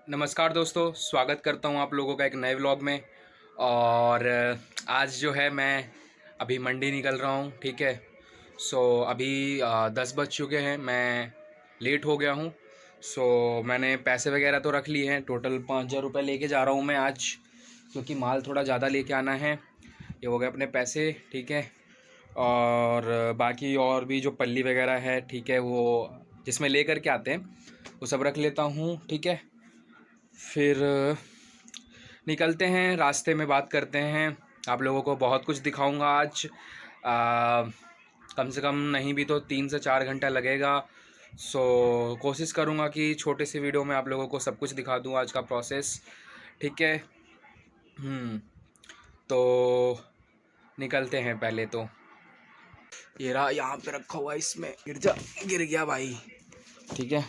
नमस्कार दोस्तों, स्वागत करता हूं आप लोगों का एक नए व्लॉग में। और आज जो है मैं अभी मंडी निकल रहा हूं, ठीक है। अभी 10 बज चुके हैं, मैं लेट हो गया हूं। मैंने पैसे वगैरह तो रख लिए हैं, टोटल 5,000 रुपये लेके जा रहा हूं मैं आज, क्योंकि माल थोड़ा ज़्यादा लेके आना है। ये हो गए अपने पैसे, ठीक है। और बाकी और भी जो पल्ली वगैरह है, ठीक है, वो जिसमें ले कर के आते हैं वो सब रख लेता हूँ, ठीक है। फिर निकलते हैं, रास्ते में बात करते हैं। आप लोगों को बहुत कुछ दिखाऊंगा आज। कम से कम नहीं भी तो 3 से 4 घंटा लगेगा। कोशिश करूंगा कि छोटे से वीडियो में आप लोगों को सब कुछ दिखा दूं, आज का प्रोसेस, ठीक है। तो निकलते हैं। पहले तो ये रहा, यहाँ पे रखा हुआ है, इसमें गिर गया भाई, ठीक है।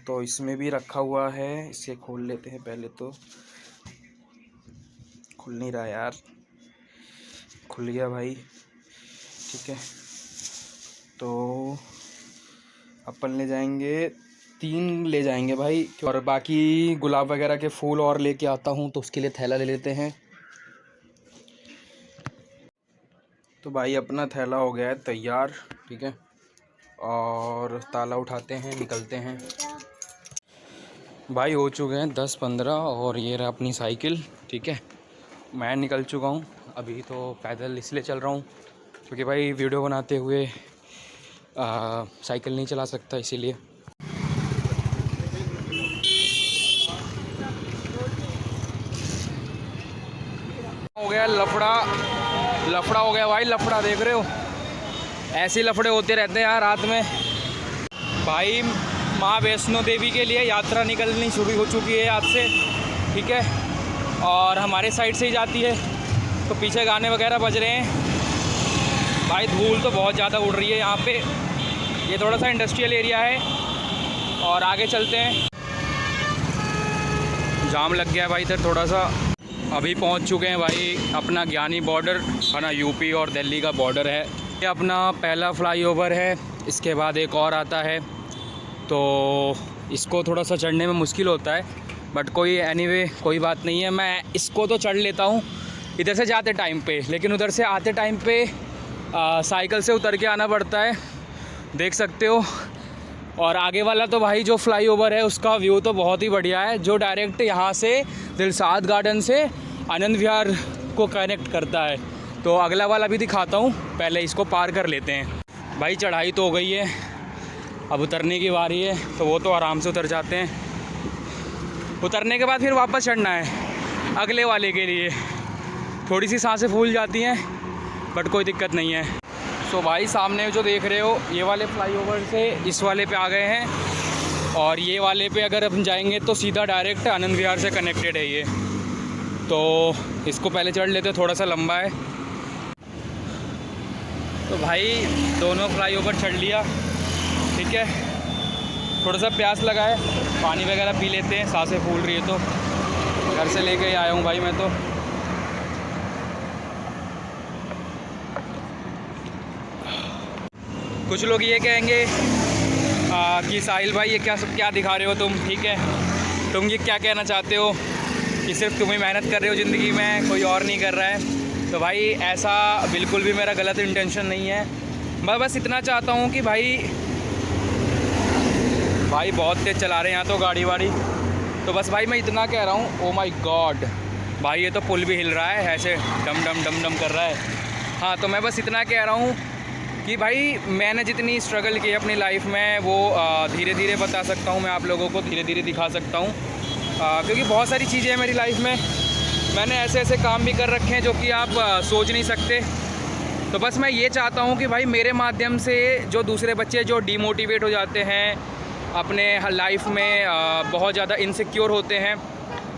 तो इसमें भी रखा हुआ है, इसे खोल लेते हैं पहले। तो खुल नहीं रहा यार, खुल गया भाई, ठीक है। तो अपन ले जाएंगे 3 ले जाएंगे भाई, और बाकी गुलाब वगैरह के फूल और लेके आता हूँ, तो उसके लिए थैला ले लेते हैं। तो भाई अपना थैला हो गया है तैयार, ठीक है। और ताला उठाते हैं, निकलते हैं भाई। हो चुके हैं 10-15 और ये रहा अपनी साइकिल, ठीक है। मैं निकल चुका हूँ, अभी तो पैदल इसलिए चल रहा हूँ क्योंकि भाई वीडियो बनाते हुए साइकिल नहीं चला सकता, इसीलिए। हो गया लफड़ा हो गया भाई, लफड़ा देख रहे हो, ऐसे लफड़े होते रहते हैं यार रात में। भाई माँ वैष्णो देवी के लिए यात्रा निकलनी शुरू हो चुकी है आज से, ठीक है। और हमारे साइड से ही जाती है, तो पीछे गाने वगैरह बज रहे हैं भाई। धूल तो बहुत ज़्यादा उड़ रही है यहाँ पे। ये थोड़ा सा इंडस्ट्रियल एरिया है, और आगे चलते हैं। जाम लग गया भाई इधर थोड़ा सा। अभी पहुँच चुके हैं भाई अपना ज्ञानी बॉर्डर, है ना, यूपी और दिल्ली का बॉर्डर है। ये अपना पहला फ्लाईओवर है, इसके बाद एक और आता है, तो इसको थोड़ा सा चढ़ने में मुश्किल होता है, बट एनीवे कोई बात नहीं है। मैं इसको तो चढ़ लेता हूँ इधर से जाते टाइम पे, लेकिन उधर से आते टाइम पे साइकिल से उतर के आना पड़ता है, देख सकते हो। और आगे वाला तो भाई जो फ्लाईओवर है उसका व्यू तो बहुत ही बढ़िया है, जो डायरेक्ट यहाँ से दिलसाद गार्डन से आनंद विहार को कनेक्ट करता है। तो अगला वाला भी दिखाता हूँ, पहले इसको पार कर लेते हैं। भाई चढ़ाई तो हो गई है, अब उतरने की बारी है, तो वो तो आराम से उतर जाते हैं। उतरने के बाद फिर वापस चढ़ना है अगले वाले के लिए। थोड़ी सी सांसें फूल जाती हैं, बट कोई दिक्कत नहीं है। भाई सामने जो देख रहे हो, ये वाले फ्लाईओवर से इस वाले पे आ गए हैं, और ये वाले पे अगर हम जाएंगे तो सीधा डायरेक्ट आनंद विहार से कनेक्टेड है ये। तो इसको पहले चढ़ लेते, थोड़ा सा लंबा है। तो भाई दोनों फ्लाईओवर चढ़ लिया, ठीक है। थोड़ा सा प्यास लगा है, पानी वगैरह पी लेते हैं, सांसें फूल रही है। तो घर से लेके आया हूँ भाई मैं तो। कुछ लोग ये कहेंगे कि साहिल भाई ये क्या दिखा रहे हो तुम, ठीक है। तुम ये क्या कहना चाहते हो कि सिर्फ तुम ही मेहनत कर रहे हो ज़िंदगी में, कोई और नहीं कर रहा है। तो भाई ऐसा बिल्कुल भी मेरा गलत इंटेंशन नहीं है। मैं बस इतना चाहता हूँ कि भाई बहुत तेज़ चला रहे हैं यहाँ तो गाड़ी वाड़ी। तो बस भाई मैं इतना कह रहा हूँ। ओ माय गॉड भाई, ये तो पुल भी हिल रहा है, ऐसे डम डम डम डम कर रहा है। हाँ, तो मैं बस इतना कह रहा हूँ कि भाई मैंने जितनी स्ट्रगल की अपनी लाइफ में, वो धीरे धीरे बता सकता हूँ मैं आप लोगों को, धीरे धीरे दिखा सकता हूँ। क्योंकि बहुत सारी चीज़ें हैं मेरी लाइफ में, मैंने ऐसे ऐसे काम भी कर रखे हैं जो कि आप सोच नहीं सकते। तो बस मैं ये चाहता हूँ कि भाई मेरे माध्यम से जो दूसरे बच्चे जो डीमोटिवेट हो जाते हैं अपने लाइफ में, बहुत ज़्यादा इनसिक्योर होते हैं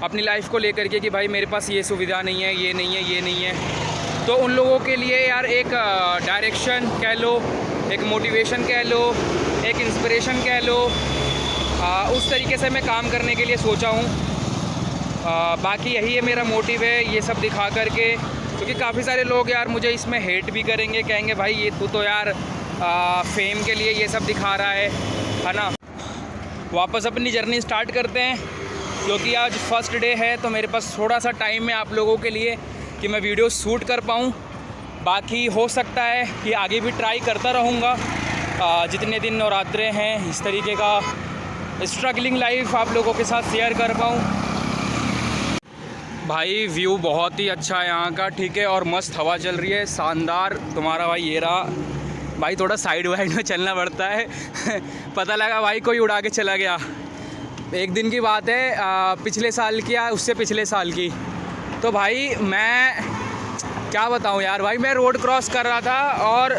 अपनी लाइफ को लेकर के कि भाई मेरे पास ये सुविधा नहीं है, ये नहीं है, ये नहीं है, तो उन लोगों के लिए यार एक डायरेक्शन कह लो, एक मोटिवेशन कह लो, एक इंस्पिरेशन कह लो, उस तरीके से मैं काम करने के लिए सोचा हूँ। बाकी यही है मेरा मोटिव है, ये सब दिखा करके। क्योंकि काफ़ी सारे लोग यार मुझे इसमें हेट भी करेंगे, कहेंगे भाई ये तू तो यार फेम के लिए ये सब दिखा रहा है ना। वापस अपनी जर्नी स्टार्ट करते हैं। क्योंकि आज फर्स्ट डे है तो मेरे पास थोड़ा सा टाइम है आप लोगों के लिए कि मैं वीडियो शूट कर पाऊँ। बाकी हो सकता है कि आगे भी ट्राई करता रहूँगा, जितने दिन नवरात्रे हैं इस तरीके का स्ट्रगलिंग लाइफ आप लोगों के साथ शेयर कर पाऊँ। भाई व्यू बहुत ही अच्छा है यहाँ का, ठीक है, और मस्त हवा चल रही है, शानदार। तुम्हारा भाई ये रहा भाई, थोड़ा साइड वाइड में चलना पड़ता है पता लगा भाई कोई उड़ा के चला गया। एक दिन की बात है, पिछले साल की या उससे पिछले साल की। तो भाई मैं क्या बताऊँ यार, भाई मैं रोड क्रॉस कर रहा था और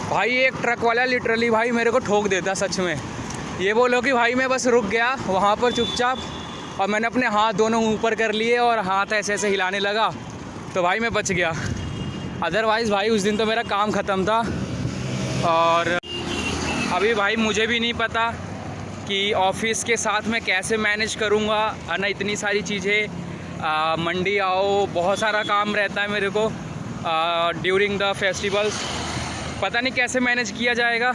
भाई एक ट्रक वाला लिटरली भाई मेरे को ठोक देता। सच में ये बोलो कि भाई मैं बस रुक गया वहाँ पर चुपचाप, और मैंने अपने हाथ दोनों ऊपर कर लिए और हाथ ऐसे ऐसे हिलाने लगा, तो भाई मैं बच गया। अदरवाइज़ भाई उस दिन तो मेरा काम ख़त्म था। और अभी भाई मुझे भी नहीं पता कि ऑफिस के साथ मैं कैसे मैनेज करूँगा, है ना। इतनी सारी चीज़ें, मंडी आओ, बहुत सारा काम रहता है मेरे को ड्यूरिंग द फेस्टिवल्स, पता नहीं कैसे मैनेज किया जाएगा।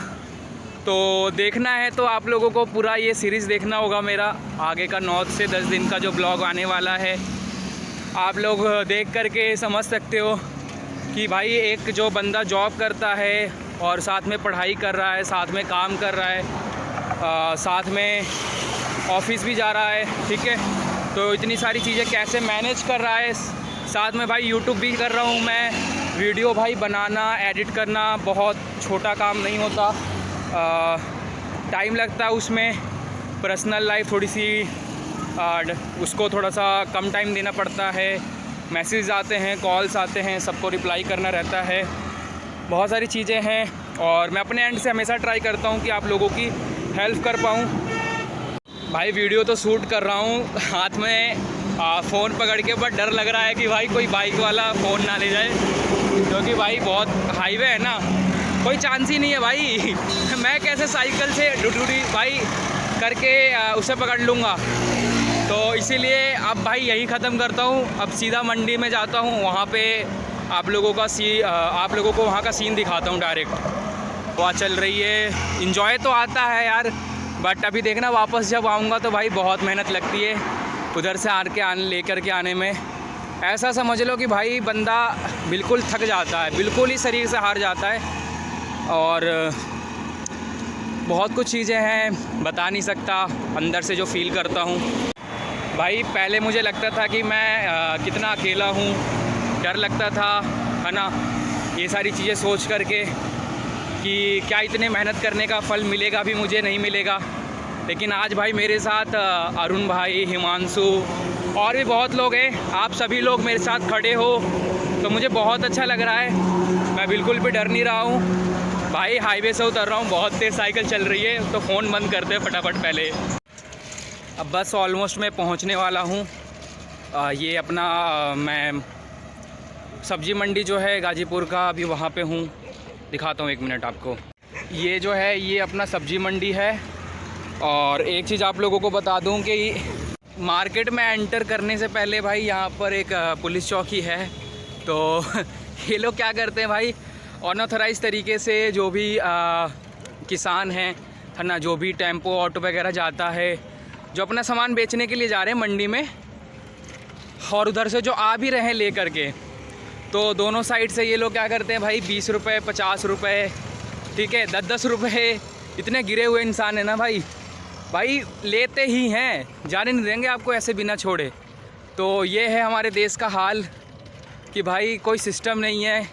तो देखना है तो आप लोगों को पूरा ये सीरीज़ देखना होगा मेरा आगे का 9 से 10 दिन का जो ब्लॉग आने वाला है। आप लोग देख करके समझ सकते हो कि भाई एक जो बंदा जॉब करता है और साथ में पढ़ाई कर रहा है, साथ में काम कर रहा है, साथ में ऑफिस भी जा रहा है, ठीक है, तो इतनी सारी चीज़ें कैसे मैनेज कर रहा है। साथ में भाई यूट्यूब भी कर रहा हूँ मैं। वीडियो भाई बनाना, एडिट करना बहुत छोटा काम नहीं होता, टाइम लगता है उसमें। पर्सनल लाइफ थोड़ी सी उसको थोड़ा सा कम टाइम देना पड़ता है। मैसेज आते हैं, कॉल्स आते हैं, सबको रिप्लाई करना रहता है, बहुत सारी चीज़ें हैं। और मैं अपने एंड से हमेशा ट्राई करता हूँ कि आप लोगों की हेल्प कर पाऊँ। भाई वीडियो तो शूट कर रहा हूँ, हाथ में फ़ोन पकड़ के, बट डर लग रहा है कि भाई कोई बाइक वाला फ़ोन ना ले जाए, क्योंकि भाई बहुत हाईवे है ना, कोई चांस ही नहीं है भाई मैं कैसे साइकिल से डुडुडी भाई करके उसे पकड़ लूँगा। तो इसीलिए अब भाई यही ख़त्म करता हूँ, अब सीधा मंडी में जाता हूँ, वहाँ पे आप लोगों को वहाँ का सीन दिखाता हूँ डायरेक्ट। हवा चल रही है, इंजॉय तो आता है यार, बट अभी देखना वापस जब आऊँगा तो भाई बहुत मेहनत लगती है उधर से लेकर के आने में। ऐसा समझ लो कि भाई बंदा बिल्कुल थक जाता है, बिल्कुल ही शरीर से हार जाता है। और बहुत कुछ चीज़ें हैं, बता नहीं सकता अंदर से जो फ़ील करता हूँ। भाई पहले मुझे लगता था कि मैं कितना अकेला हूँ, डर लगता था, है ना, ये सारी चीज़ें सोच करके कि क्या इतने मेहनत करने का फल मिलेगा भी मुझे, नहीं मिलेगा। लेकिन आज भाई मेरे साथ अरुण भाई, हिमांशु और भी बहुत लोग हैं, आप सभी लोग मेरे साथ खड़े हो तो मुझे बहुत अच्छा लग रहा है। मैं बिल्कुल भी डर नहीं रहा हूँ भाई। हाईवे से उतर रहा हूँ, बहुत तेज़ साइकिल चल रही है, तो फ़ोन बंद करते हैं फटाफट पहले। अब बस ऑलमोस्ट मैं पहुँचने वाला हूँ। ये अपना मैं सब्ज़ी मंडी जो है गाजीपुर का, अभी वहाँ पे हूँ, दिखाता हूँ 1 मिनट आपको। ये जो है ये अपना सब्ज़ी मंडी है। और एक चीज़ आप लोगों को बता दूँ कि मार्केट में एंटर करने से पहले भाई यहाँ पर एक पुलिस चौकी है। तो ये लोग क्या करते हैं भाई, अनऑथराइज़ तरीके से जो भी किसान हैं, है ना, जो भी टेम्पो ऑटो वगैरह जाता है, जो अपना सामान बेचने के लिए जा रहे हैं मंडी में, और उधर से जो आ भी रहे हैं ले करके, तो दोनों साइड से ये लोग क्या करते हैं भाई, 20 रुपये, 50 रुपये, ठीक है, 10-10 रुपये, इतने गिरे हुए इंसान है ना भाई लेते ही हैं, जाने नहीं देंगे आपको ऐसे बिना छोड़े। तो ये है हमारे देश का हाल कि भाई कोई सिस्टम नहीं है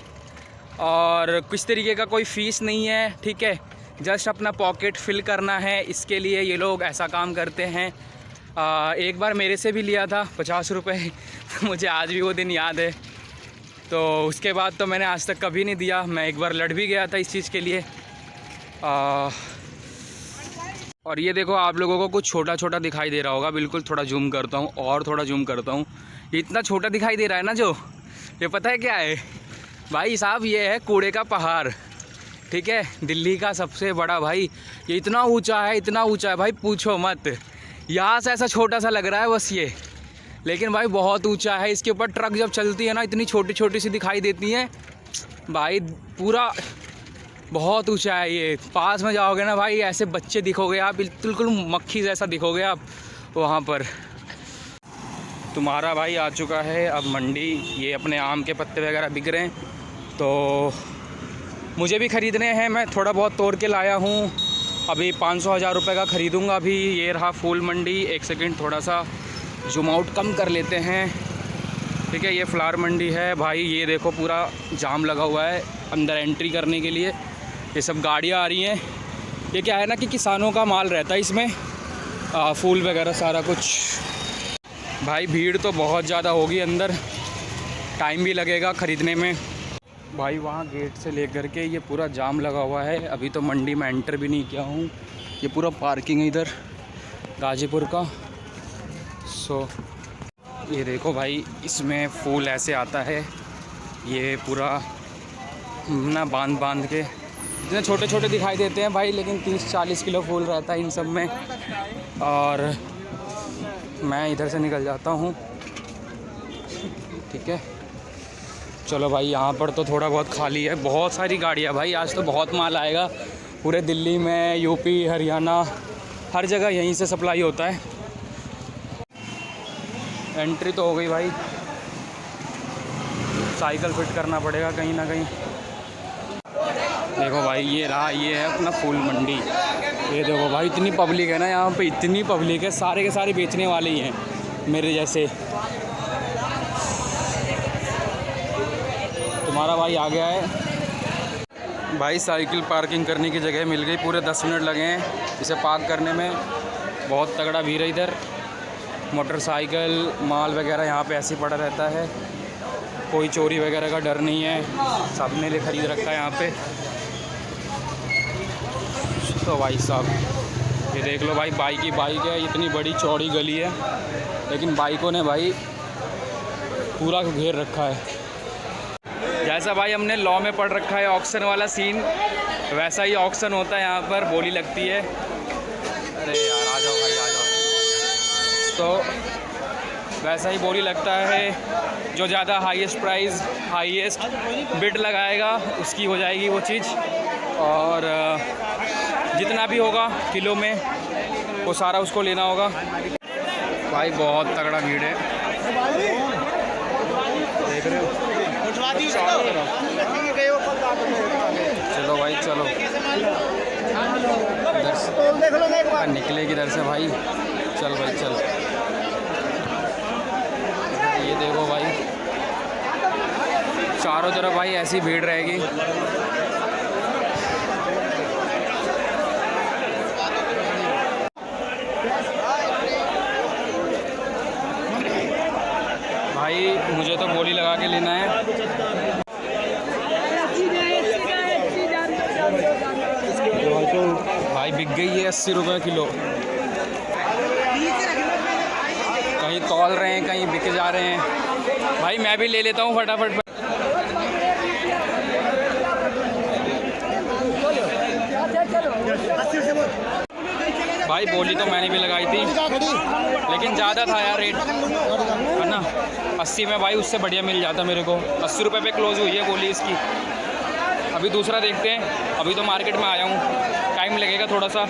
और किस तरीके का कोई फ़ीस नहीं है, ठीक है, जस्ट अपना पॉकेट फिल करना है, इसके लिए ये लोग ऐसा काम करते हैं। एक बार मेरे से भी लिया था 50 रुपये तो मुझे आज भी वो दिन याद है। तो उसके बाद तो मैंने आज तक कभी नहीं दिया। मैं एक बार लड़ भी गया था इस चीज़ के लिए। और ये देखो, आप लोगों को कुछ छोटा छोटा दिखाई दे रहा होगा, बिल्कुल थोड़ा जूम करता हूँ और थोड़ा जूम करता हूँ। इतना छोटा दिखाई दे रहा है ना जो, ये पता है क्या है भाई साहब, ये है कूड़े का पहाड़, ठीक है, दिल्ली का सबसे बड़ा भाई। ये इतना ऊंचा है, इतना ऊंचा है भाई, पूछो मत। यहाँ से ऐसा छोटा सा लग रहा है बस ये, लेकिन भाई बहुत ऊंचा है। इसके ऊपर ट्रक जब चलती है ना, इतनी छोटी छोटी सी दिखाई देती हैं भाई, पूरा बहुत ऊंचा है ये। पास में जाओगे ना भाई, ऐसे बच्चे दिखोगे आप, बिल्कुल मक्खी जैसा दिखोगे आप वहाँ पर। तुम्हारा भाई आ चुका है अब मंडी। ये अपने आम के पत्ते वगैरह बिक रहे हैं, तो मुझे भी ख़रीदने हैं। मैं थोड़ा बहुत तोड़ के लाया हूँ, अभी 500-1000 रुपये का ख़रीदूँगा। अभी ये रहा फूल मंडी। एक सेकंड थोड़ा सा जूम आउट कम कर लेते हैं, ठीक है। ये फ्लावर मंडी है भाई। ये देखो पूरा जाम लगा हुआ है अंदर एंट्री करने के लिए। ये सब गाड़ियाँ आ रही हैं। ये क्या है ना कि किसानों का माल रहता है इसमें, फूल वगैरह सारा कुछ। भाई भीड़ तो बहुत ज़्यादा होगी अंदर, टाइम भी लगेगा ख़रीदने में। भाई वहाँ गेट से लेकर के ये पूरा जाम लगा हुआ है। अभी तो मंडी में एंटर भी नहीं किया हूँ। ये पूरा पार्किंग है इधर गाज़ीपुर का। सो ये देखो भाई, इसमें फूल ऐसे आता है। ये पूरा ना बांध बांध के, इतने छोटे छोटे दिखाई देते हैं भाई, लेकिन 30-40 किलो फूल रहता है इन सब में। और मैं इधर से निकल जाता हूँ, ठीक है। चलो भाई, यहाँ पर तो थोड़ा बहुत खाली है। बहुत सारी गाड़ियाँ भाई, आज तो बहुत माल आएगा। पूरे दिल्ली में, यूपी, हरियाणा, हर जगह यहीं से सप्लाई होता है। एंट्री तो हो गई भाई, साइकिल फिट करना पड़ेगा कहीं ना कहीं। देखो भाई, ये रहा, ये है अपना फूल मंडी। ये देखो भाई, इतनी पब्लिक है ना यहाँ पे, इतनी पब्लिक है। सारे के सारे बेचने वाले ही हैं मेरे जैसे। तुम्हारा भाई आ गया है भाई। साइकिल पार्किंग करने की जगह मिल गई। पूरे 10 मिनट लगे हैं इसे पार्क करने में। बहुत तगड़ा भीड़ है इधर। मोटरसाइकिल, माल वगैरह यहाँ पे ऐसे ही पड़ा रहता है। कोई चोरी वगैरह का डर नहीं है, सबने ले ख़रीद रखा है यहाँ पे। तो भाई साहब ये देख लो भाई, बाइक ही बाइक है। इतनी बड़ी चौड़ी गली है, लेकिन बाइकों ने भाई पूरा घेर रखा है। जैसा भाई हमने लॉ में पढ़ रखा है ऑक्शन वाला सीन, वैसा ही ऑक्शन होता है यहाँ पर। बोली लगती है। अरे यार आ जाओ भाई, आ जाओ। तो वैसा ही बोली लगता है। जो ज़्यादा हाईएस्ट प्राइस, हाईएस्ट बिड लगाएगा उसकी हो जाएगी वो चीज़। और जितना भी होगा किलो में, वो सारा उसको लेना होगा। भाई बहुत तगड़ा भीड़ है, देख रहे हो। चलो भाई चलो, इधर से निकलेगी इधर से भाई। चल भाई चल। ये देखो भाई, चारों तरफ भाई ऐसी भीड़ रहेगी। भाई मुझे तो बोली लगा के लेना है। भाई बिक गई है 80 रुपये किलो। कहीं तौल रहे हैं, कहीं बिके जा रहे हैं। भाई मैं भी ले लेता हूँ फटाफट। भाई बोली तो मैंने भी लगाई थी, लेकिन ज़्यादा था यार रेट, है ना। 80 में भाई उससे बढ़िया मिल जाता मेरे को। 80 रुपये पे क्लोज हुई है बोली इसकी। अभी दूसरा देखते हैं। अभी तो मार्केट में आया हूँ, टाइम लगेगा थोड़ा सा।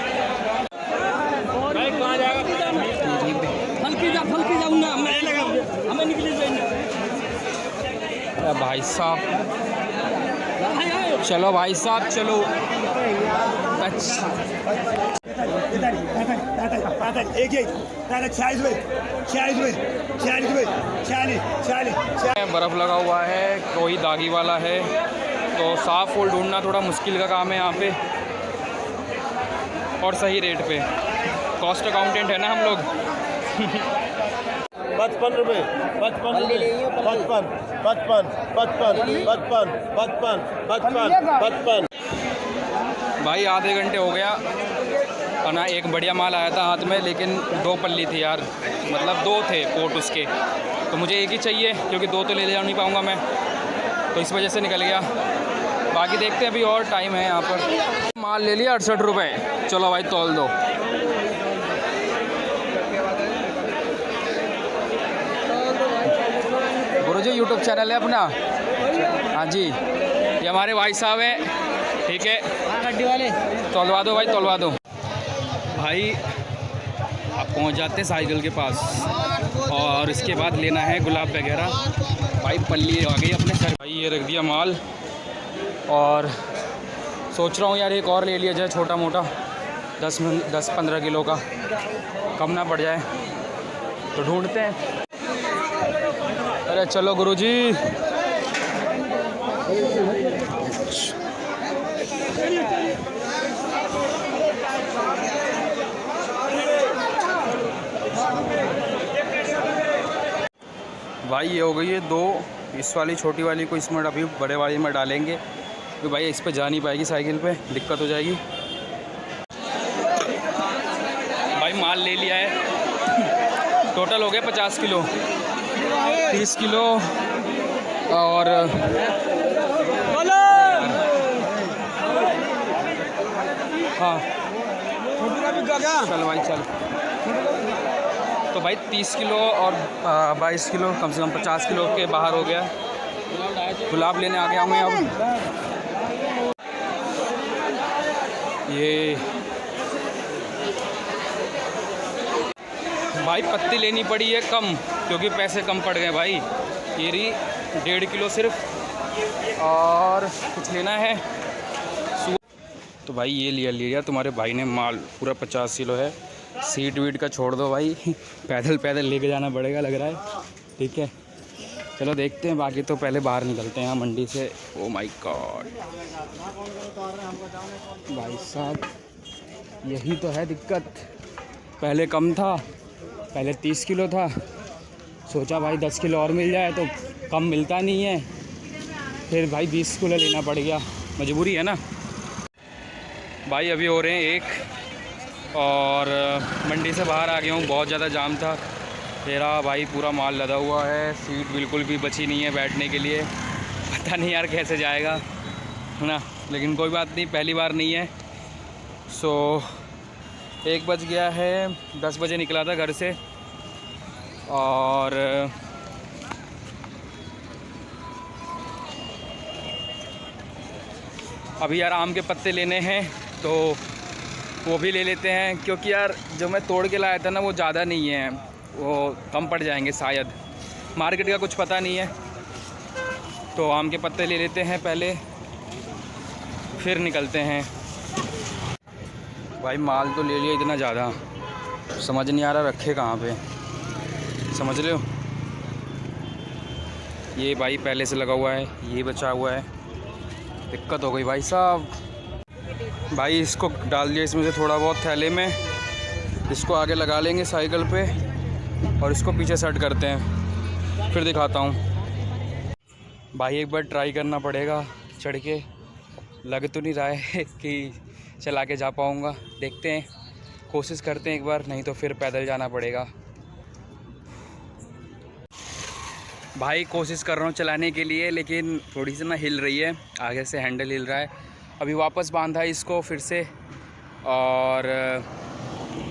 भाई कहाँ जाएगा? भाई साहब चलो, भाई साहब चलो। बर्फ़ लगा हुआ है, कोई दागी वाला है, तो साफ फूल ढूंढना थोड़ा मुश्किल का काम है यहाँ पे। और सही रेट पे। कॉस्ट अकाउंटेंट है ना हम लोग। 55 रुपये, 55 रुपये, 55, 55, 55, 55, 55, 55, 55। भाई आधे घंटे हो गया और ना एक बढ़िया माल आया था हाथ में, लेकिन 2 पल्ली थी यार। मतलब 2 थे पोट उसके, तो मुझे एक ही चाहिए क्योंकि 2 तो ले जा नहीं पाऊँगा मैं, तो इस वजह से निकल गया। बाकी देखते हैं, अभी और टाइम है यहाँ पर। माल ले लिया 68 रुपये। चलो भाई तौल दो। गुरुजी यूट्यूब चैनल है अपना। हाँ जी, ये हमारे भाई साहब हैं, ठीक है। गड्डी वाले तौलवा दो भाई, तौलवा दो भाई। अब पहुंच जाते हैं साइकिल के पास, और इसके बाद लेना है गुलाब वगैरह। भाई पल्ली आ गई अपने सर। भाई ये रख दिया माल, और सोच रहा हूँ यार एक और ले लिया जाए छोटा मोटा, 10-15 किलो का, कम ना पड़ जाए, तो ढूंढते हैं। अरे चलो गुरुजी। भाई ये हो गई है 2, इस वाली छोटी वाली को इसमें अभी बड़े वाली में डालेंगे, क्योंकि भाई इस पे जा नहीं पाएगी साइकिल पे, दिक्कत हो जाएगी। भाई माल ले लिया है, टोटल हो गया 50 किलो, 30 किलो और हाँ चल भाई चल। तो भाई 30 किलो और 22 किलो, कम से कम 50 किलो के बाहर हो गया। गुलाब लेने आ गया हूँ मैं अब। ये भाई पत्ती लेनी पड़ी है कम, क्योंकि पैसे कम पड़ गए भाई। ये रही 1.5 किलो सिर्फ, और कुछ लेना है। तो भाई ये लिया तुम्हारे भाई ने माल, पूरा 50 किलो है। सीट वीट का छोड़ दो भाई, पैदल पैदल लेके जाना पड़ेगा लग रहा है। ठीक है चलो देखते हैं, बाकी तो पहले बाहर निकलते हैं यहाँ मंडी से। ओ माय गॉड भाई साहब, यही तो है दिक्कत। पहले कम था, पहले 30 किलो था, सोचा भाई 10 किलो और मिल जाए, तो कम मिलता नहीं है, फिर भाई 20 किलो लेना पड़ गया, मजबूरी है ना भाई। अभी हो रहे हैं 1, और मंडी से बाहर आ गया हूँ, बहुत ज़्यादा जाम था। मेरा भाई पूरा माल लदा हुआ है, सीट बिल्कुल भी बची नहीं है बैठने के लिए, पता नहीं यार कैसे जाएगा, है ना। लेकिन कोई बात नहीं, पहली बार नहीं है। सो 1 बज गया है, 10 बजे निकला था घर से, और अभी यार आम के पत्ते लेने हैं, तो वो भी ले लेते हैं, क्योंकि यार जो मैं तोड़ के लाया था ना वो ज़्यादा नहीं है, वो कम पड़ जाएंगे शायद, मार्केट का कुछ पता नहीं है। तो आम के पत्ते ले लेते हैं पहले, फिर निकलते हैं। भाई माल तो ले लिया इतना ज़्यादा, समझ नहीं आ रहा रखे कहाँ पे, समझ रहे हो। ये भाई पहले से लगा हुआ है, ये बचा हुआ है, दिक्कत हो गई भाई साहब। भाई इसको डाल दिया इसमें से थोड़ा बहुत थैले में, इसको आगे लगा लेंगे साइकिल पे, और इसको पीछे सेट करते हैं, फिर दिखाता हूँ। भाई एक बार ट्राई करना पड़ेगा चढ़ के, लग तो नहीं रहा है कि चला के जा पाऊँगा, देखते हैं, कोशिश करते हैं एक बार, नहीं तो फिर पैदल जाना पड़ेगा। भाई कोशिश कर रहा हूँ चलाने के लिए, लेकिन थोड़ी सी ना हिल रही है, आगे से हैंडल हिल रहा है। अभी वापस बांधा है इसको फिर से, और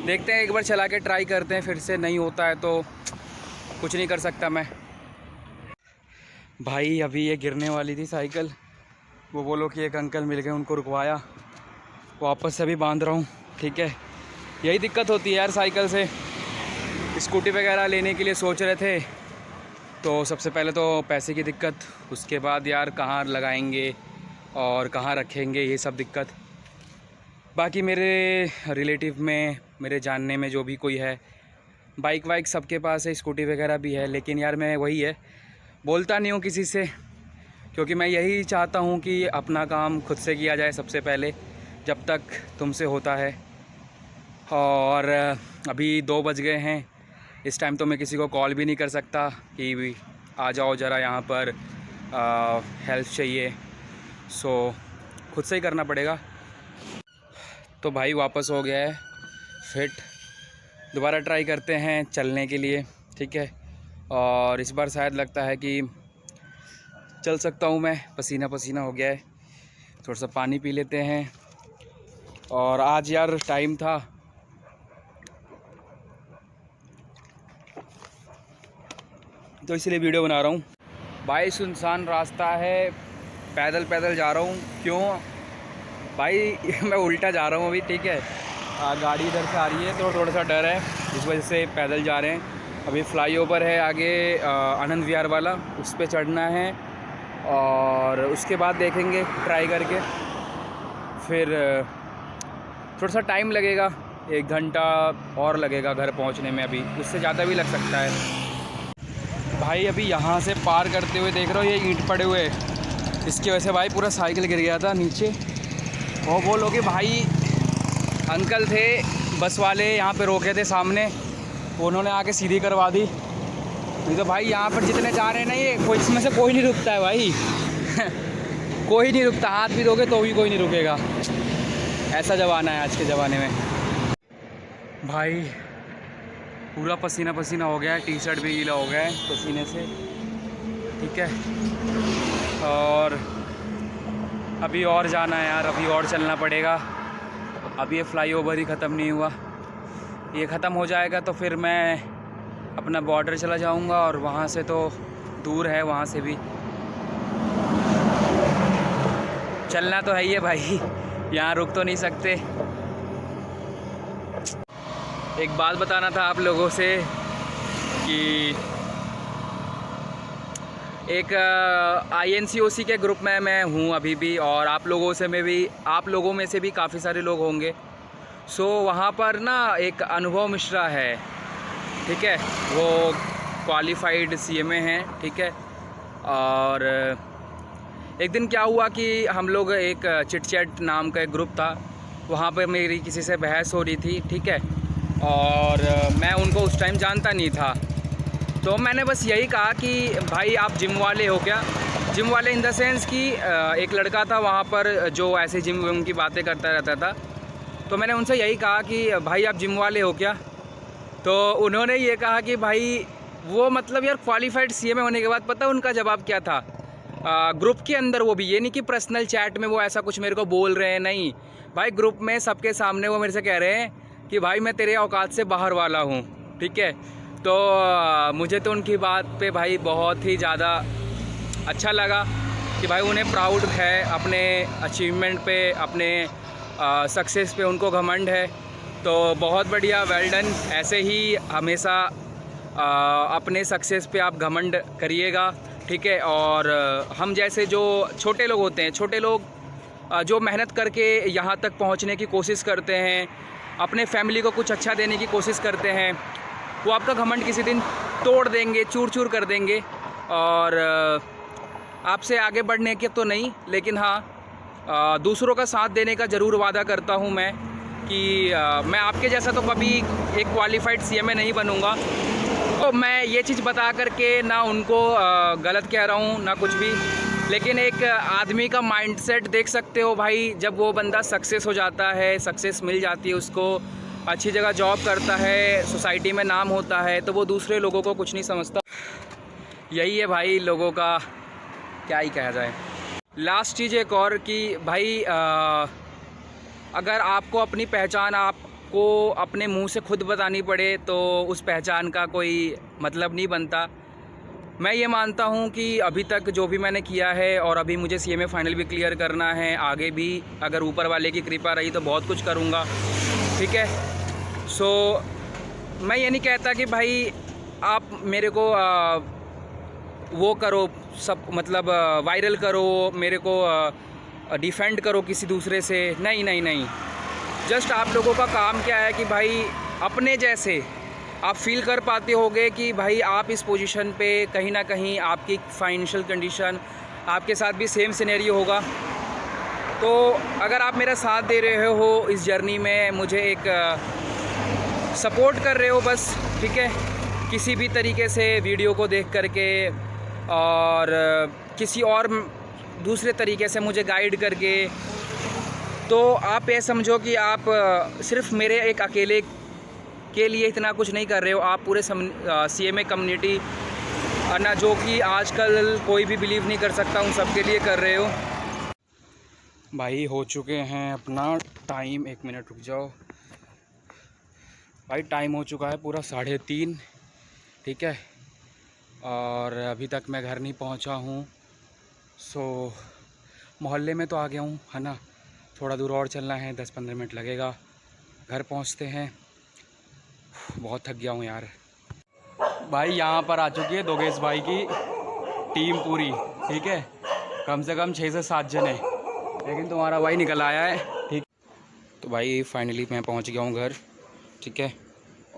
देखते हैं एक बार चला के ट्राई करते हैं, फिर से नहीं होता है तो कुछ नहीं कर सकता मैं। भाई अभी ये गिरने वाली थी साइकिल, वो बोलो कि एक अंकल मिल गए, उनको रुकवाया, वापस से अभी बांध रहा हूँ। ठीक है यही दिक्कत होती है यार साइकिल से। स्कूटी वगैरह लेने के लिए सोच रहे थे, तो सबसे पहले तो पैसे की दिक्कत, उसके बाद यार कहाँ लगाएंगे और कहाँ रखेंगे, ये सब दिक्कत। बाकी मेरे रिलेटिव में, मेरे जानने में जो भी कोई है, बाइक वाइक सबके पास है, स्कूटी वगैरह भी है, लेकिन यार मैं वही है, बोलता नहीं हूँ किसी से, क्योंकि मैं यही चाहता हूँ कि अपना काम खुद से किया जाए सबसे पहले, जब तक तुमसे होता है। और अभी 2 बज गए हैं, इस टाइम तो मैं किसी को कॉल भी नहीं कर सकता कि आ जाओ ज़रा यहाँ पर, हेल्प चाहिए, सो खुद से ही करना पड़ेगा। तो भाई वापस हो गया है फिट, दोबारा ट्राई करते हैं चलने के लिए। ठीक है, और इस बार शायद लगता है कि चल सकता हूँ मैं, पसीना पसीना हो गया है, थोड़ा सा पानी पी लेते हैं। और आज यार टाइम था, तो इसलिए वीडियो बना रहा हूँ। भाई सुनसान रास्ता है, पैदल पैदल जा रहा हूँ। क्यों भाई मैं उल्टा जा रहा हूँ अभी। ठीक है, गाड़ी इधर से आ रही है तो थोड़ा सा डर है, इस वजह से पैदल जा रहे हैं। अभी फ्लाईओवर है आगे आनंद विहार वाला, उस पर चढ़ना है और उसके बाद देखेंगे ट्राई करके। फिर थोड़ा सा टाइम लगेगा, 1 घंटा और लगेगा घर पहुंचने में, अभी उससे ज़्यादा भी लग सकता है। भाई अभी यहाँ से पार करते हुए देख रहे हो ये ईंट पड़े हुए, इसकी वजह से भाई पूरा साइकिल गिर गया था नीचे। और वो लोग भाई अंकल थे बस वाले, यहाँ पे रोके थे सामने, उन्होंने आके सीधी करवा दी। नहीं तो भाई यहाँ पर जितने जा रहे हैं ना ये कोई इसमें से कोई नहीं रुकता है भाई कोई नहीं रुकता, हाथ भी दोगे तो भी कोई नहीं रुकेगा। ऐसा ज़माना है आज के ज़माने में। भाई पूरा पसीना पसीना हो गया है, टी शर्ट भी गीला हो गया है पसीने से, ठीक है। और अभी और जाना है यार, अभी और चलना पड़ेगा। अभी ये फ्लाईओवर ही ख़त्म नहीं हुआ, ये ख़त्म हो जाएगा तो फिर मैं अपना बॉर्डर चला जाऊंगा, और वहाँ से तो दूर है, वहाँ से भी चलना तो है ही है भाई, यहाँ रुक तो नहीं सकते। एक बात बताना था आप लोगों से कि एक INCOC के ग्रुप में मैं हूँ अभी भी, और आप लोगों में से भी काफ़ी सारे लोग होंगे। सो वहाँ पर ना एक अनुभव मिश्रा है, ठीक है, वो क्वालिफाइड CMA हैं, ठीक है। और एक दिन क्या हुआ कि हम लोग एक चिट चैट नाम का एक ग्रुप था, वहाँ पर मेरी किसी से बहस हो रही थी, ठीक है। और मैं उनको उस टाइम जानता नहीं था, तो मैंने बस यही कहा कि भाई आप जिम वाले हो क्या? जिम वाले इन द सेंस कि एक लड़का था वहाँ पर जो ऐसे जिम विम की बातें करता रहता था, तो मैंने उनसे यही कहा कि भाई आप जिम वाले हो क्या? तो उन्होंने ये कहा कि भाई वो मतलब यार क्वालिफाइड CMA होने के बाद पता उनका जवाब क्या था? ग्रुप के अंदर, वो भी ये नहीं कि पर्सनल चैट में वो ऐसा कुछ मेरे को बोल रहे हैं, नहीं भाई, ग्रुप में सबके सामने वो मेरे से कह रहे हैं कि भाई मैं तेरे औकात से बाहर वाला हूँ, ठीक है। तो मुझे तो उनकी बात पे भाई बहुत ही ज़्यादा अच्छा लगा कि भाई उन्हें प्राउड है अपने अचीवमेंट पे, अपने सक्सेस पे उनको घमंड है। तो बहुत बढ़िया, वेल डन। ऐसे ही हमेशा अपने सक्सेस पे आप घमंड करिएगा, ठीक है। और हम जैसे जो छोटे लोग होते हैं, छोटे लोग जो मेहनत करके यहाँ तक पहुँचने की कोशिश करते हैं, अपने फैमिली को कुछ अच्छा देने की कोशिश करते हैं, वो आपका घमंड किसी दिन तोड़ देंगे, चूर चूर कर देंगे। और आपसे आगे बढ़ने के तो नहीं, लेकिन हाँ दूसरों का साथ देने का ज़रूर वादा करता हूँ मैं कि मैं आपके जैसा तो कभी एक क्वालिफाइड CMA नहीं बनूँगा। तो मैं ये चीज़ बता करके ना उनको गलत कह रहा हूँ ना कुछ भी, लेकिन एक आदमी का माइंडसेट देख सकते हो भाई, जब वो बंदा सक्सेस हो जाता है, सक्सेस मिल जाती है उसको, अच्छी जगह जॉब करता है, सोसाइटी में नाम होता है, तो वो दूसरे लोगों को कुछ नहीं समझता। यही है भाई लोगों का, क्या ही कहा जाए। लास्ट चीज़ एक और कि भाई अगर आपको अपनी पहचान आपको अपने मुंह से खुद बतानी पड़े तो उस पहचान का कोई मतलब नहीं बनता। मैं ये मानता हूँ कि अभी तक जो भी मैंने किया है, और अभी मुझे CMA फाइनल भी क्लियर करना है, आगे भी अगर ऊपर वाले की कृपा रही तो बहुत कुछ करूँगा, ठीक है। सो मैं ये नहीं कहता कि भाई आप मेरे को वो करो, सब मतलब वायरल करो, मेरे को डिफेंड करो किसी दूसरे से, नहीं नहीं नहीं। जस्ट आप लोगों का काम क्या है कि भाई अपने जैसे आप फील कर पाते होगे कि भाई आप इस पोजीशन पे, कहीं ना कहीं आपकी फाइनेंशियल कंडीशन आपके साथ भी सेम सिनेरियो होगा। तो अगर आप मेरा साथ दे रहे हो इस जर्नी में, मुझे एक सपोर्ट कर रहे हो बस, ठीक है, किसी भी तरीके से वीडियो को देख करके और किसी और दूसरे तरीके से मुझे गाइड करके, तो आप ये समझो कि आप सिर्फ मेरे एक अकेले के लिए इतना कुछ नहीं कर रहे हो, आप पूरे CMA कम्युनिटी ना, जो कि आजकल कोई भी बिलीव नहीं कर सकता, उन सब के लिए कर रहे हो। भाई हो चुके हैं अपना टाइम, 1 मिनट रुक जाओ भाई, टाइम हो चुका है पूरा 3:30, ठीक है। और अभी तक मैं घर नहीं पहुंचा हूं। सो मोहल्ले में तो आ गया हूं, है ना, थोड़ा दूर और चलना है, 10-15 मिनट लगेगा, घर पहुंचते हैं। बहुत थक गया हूँ यार। भाई यहाँ पर आ चुकी है दोगेश भाई की टीम पूरी, ठीक है, कम से कम 6 से 7 जने, लेकिन तुम्हारा भाई निकल आया है, ठीक। तो भाई फाइनली मैं पहुँच गया हूँ घर, ठीक है,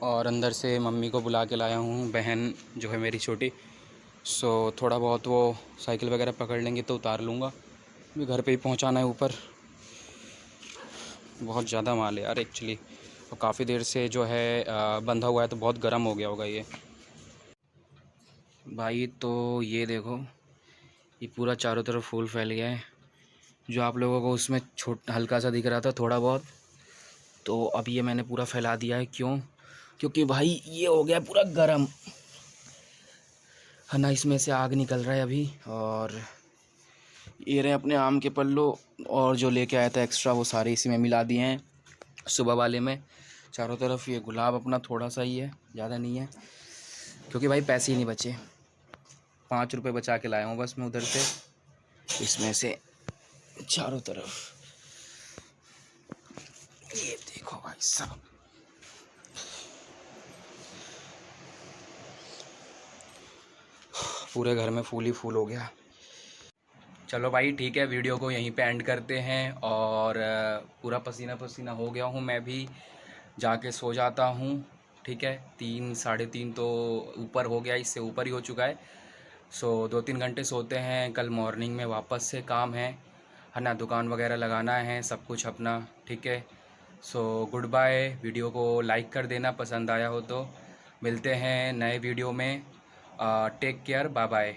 और अंदर से मम्मी को बुला के लाया हूँ, बहन जो है मेरी छोटी। सो थोड़ा बहुत वो साइकिल वगैरह पकड़ लेंगे तो उतार लूँगा, अभी घर पे ही पहुँचाना है ऊपर। बहुत ज़्यादा माल है यार एक्चुअली, और काफ़ी देर से जो है बंधा हुआ है, तो बहुत गर्म हो गया होगा ये। भाई तो ये देखो, ये पूरा चारों तरफ फूल फैल गया है। जो आप लोगों को उसमें हल्का सा दिख रहा था थोड़ा बहुत, तो अब ये मैंने पूरा फैला दिया है। क्यों? क्योंकि भाई ये हो गया पूरा गर्म है ना, इसमें से आग निकल रहा है अभी। और ये रहे अपने आम के पल्लो, और जो लेके आया था एक्स्ट्रा वो सारे इसी में मिला दिए हैं सुबह वाले में। चारों तरफ ये गुलाब अपना थोड़ा सा ही है, ज़्यादा नहीं है, क्योंकि भाई पैसे ही नहीं बचे। 5 रुपये बचा के लाया हूँ बस मैं उधर से, इसमें से चारों तरफ। ये देखो भाई साहब, पूरे घर में फूल ही फूल हो गया। चलो भाई ठीक है, वीडियो को यहीं पे एंड करते हैं। और पूरा पसीना पसीना हो गया हूँ मैं भी, जाके सो जाता हूँ, ठीक है। 3 साढ़े 3 तो ऊपर हो गया, इससे ऊपर ही हो चुका है। सो 2-3 घंटे सोते हैं, कल मॉर्निंग में वापस से काम है ना, दुकान वगैरह लगाना है, सब कुछ अपना, ठीक है। So good bye. वीडियो को लाइक कर देना पसंद आया हो तो। मिलते हैं नए वीडियो में। Take care, bye bye.